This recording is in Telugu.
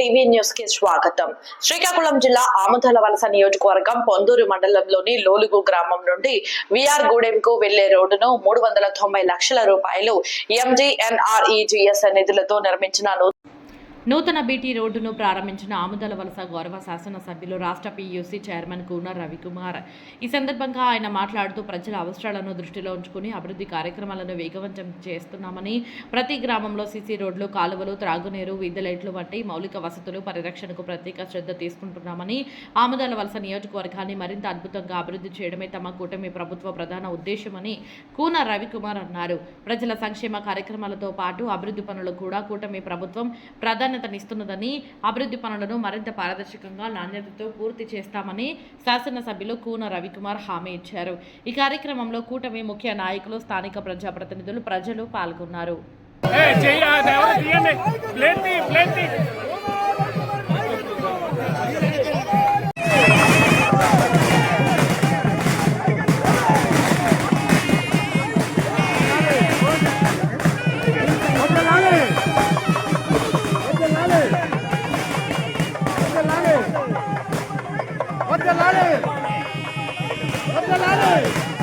టీవీ న్యూస్ కి స్వాగతం. శ్రీకాకుళం జిల్లా ఆముదాలవలస నియోజకవర్గం పొందూరు మండలంలోని లోలుగు గ్రామం నుండి విఆర్ గూడెంకు వెళ్లే రోడ్డును 390 లక్షల రూపాయలు ఎంజీఎన్ఆర్ఈజీఎస్ నిధులతో నిర్మించిన నూతన బీటీ రోడ్డును ప్రారంభించిన ఆముదాలవలస గౌరవ శాసనసభ్యులు రాష్ట్ర పీయూసీ చైర్మన్ కూన రవికుమార్. ఈ సందర్భంగా ఆయన మాట్లాడుతూ ప్రజల అవసరాలను దృష్టిలో ఉంచుకుని అభివృద్ధి కార్యక్రమాలను వేగవంతం చేస్తున్నామని, ప్రతి గ్రామంలో సీసీ రోడ్లు, కాలువలు, త్రాగునీరు, వీధి లైట్లు వంటి మౌలిక వసతులు పరిరక్షణకు ప్రత్యేక శ్రద్ధ తీసుకుంటున్నామని, ఆముదాలవలస నియోజకవర్గాన్ని మరింత అద్భుతంగా అభివృద్ధి చేయడమే తమ కూటమి ప్రభుత్వ ప్రధాన ఉద్దేశమని కూన రవికుమార్ అన్నారు. ప్రజల సంక్షేమ కార్యక్రమాలతో పాటు అభివృద్ధి పనులు కూడా కూటమి ప్రభుత్వం ప్రాధాన్యతనిస్తున్నదని, అభివృద్ధి పనులను మరింత పారదర్శకంగా, నాణ్యతతో పూర్తి చేస్తామని శాసనసభ్యులు కూన రవికుమార్ హామీ ఇచ్చారు. ఈ కార్యక్రమంలో కూటమి ముఖ్య నాయకులు, స్థానిక ప్రజాప్రతినిధులు, ప్రజలు పాల్గొన్నారు. What the